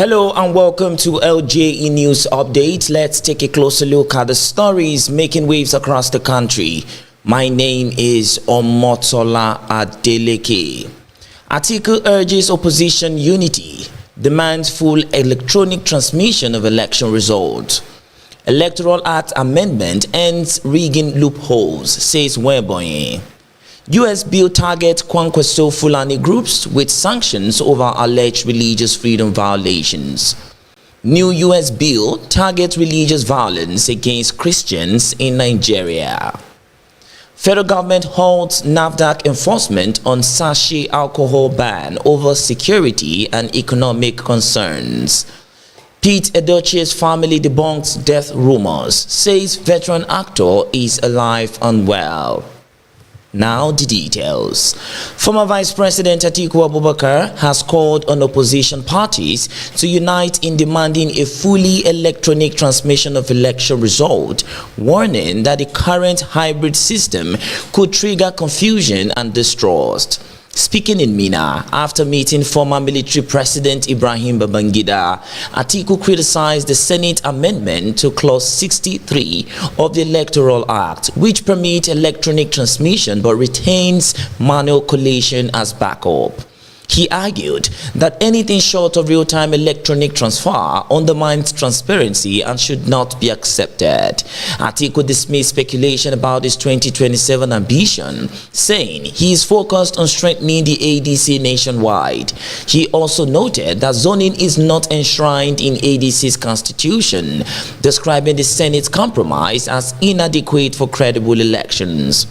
Hello and welcome to LJE News Update. Let's take a closer look at the stories making waves across the country. My name is OMOTOLA Adeleke. Atiku urges opposition unity, demands full electronic transmission of election results. Electoral Act amendment ends rigging loopholes, says Nwaebonyi. U.S. bill targets Kwankwaso Fulani groups with sanctions over alleged religious freedom violations. New U.S. bill targets religious violence against Christians in Nigeria. Federal government halts NAFDAC enforcement on sachet alcohol ban over security and economic concerns. Edochie's family debunks death rumors, says veteran actor is alive and well. Now the details. Former Vice President Atiku Abubakar has called on opposition parties to unite in demanding a fully electronic transmission of election results, warning that the current hybrid system could trigger confusion and distrust. Speaking in Mina after meeting former military president Ibrahim Babangida, Atiku criticized the Senate amendment to Clause 63 of the Electoral Act, which permits electronic transmission but retains manual collation as backup. He argued that anything short of real-time electronic transfer undermines transparency and should not be accepted. Atiku dismissed speculation about his 2027 ambition, saying he is focused on strengthening the ADC nationwide. He also noted that zoning is not enshrined in ADC's constitution, describing the Senate's compromise as inadequate for credible elections.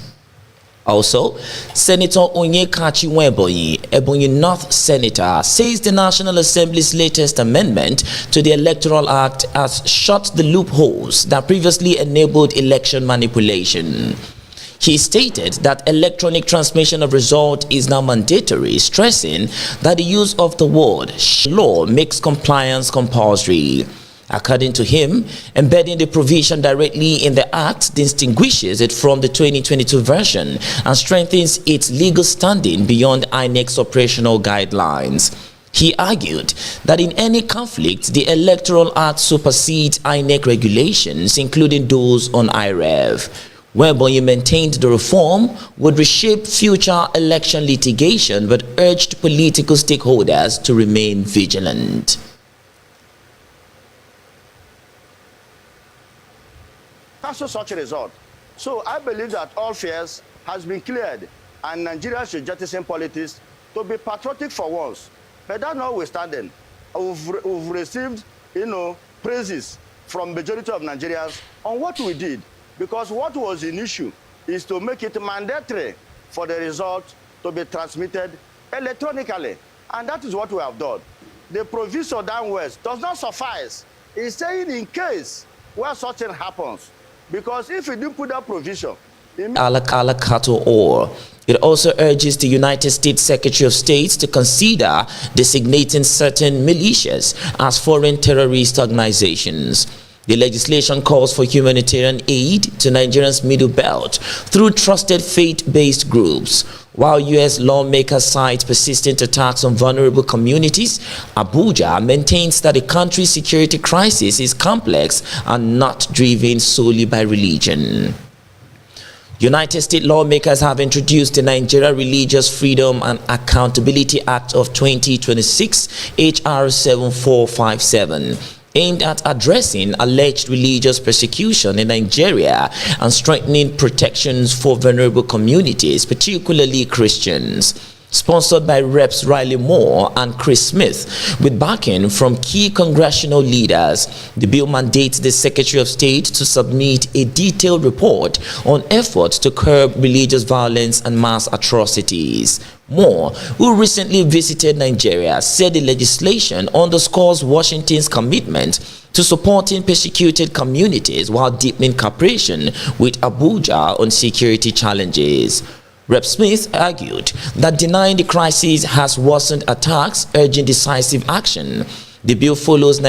Also, Senator Nwaebonyi, Ebonyi North Senator, says the National Assembly's latest amendment to the Electoral Act has shut the loopholes that previously enabled election manipulation. He stated that electronic transmission of results is now mandatory, stressing that the use of the word law makes compliance compulsory. According to him, embedding the provision directly in the Act distinguishes it from the 2022 version and strengthens its legal standing beyond INEC's operational guidelines. He argued that in any conflict, the Electoral Act supersedes INEC regulations, including those on IREV. Nwaebonyi maintained the reform would reshape future election litigation but urged political stakeholders to remain vigilant. Such a result. So I believe that all fears has been cleared and Nigeria should jettison politics to be patriotic for once. But that notwithstanding, we've received, praises from majority of Nigerians on what we did, because what was an issue is to make it mandatory for the result to be transmitted electronically, and that is what we have done. The provision downwards does not suffice. It's saying in case where such thing happens. Because if we didn't put that provision, it also urges the United States Secretary of State to consider designating certain militias as foreign terrorist organizations. The legislation calls for humanitarian aid to Nigeria's Middle Belt through trusted faith-based groups. While U.S. lawmakers cite persistent attacks on vulnerable communities, Abuja maintains that the country's security crisis is complex and not driven solely by religion. United States lawmakers have introduced the Nigeria Religious Freedom and Accountability Act of 2026, H.R. 7457. aimed at addressing alleged religious persecution in Nigeria and strengthening protections for vulnerable communities, particularly Christians. Sponsored by Reps Riley Moore and Chris Smith, with backing from key congressional leaders, the bill mandates the Secretary of State to submit a detailed report on efforts to curb religious violence and mass atrocities. Moore, who recently visited Nigeria, said the legislation underscores Washington's commitment to supporting persecuted communities while deepening cooperation with Abuja on security challenges. Rep. Smith argued that denying the crisis has worsened attacks, urging decisive action. The bill follows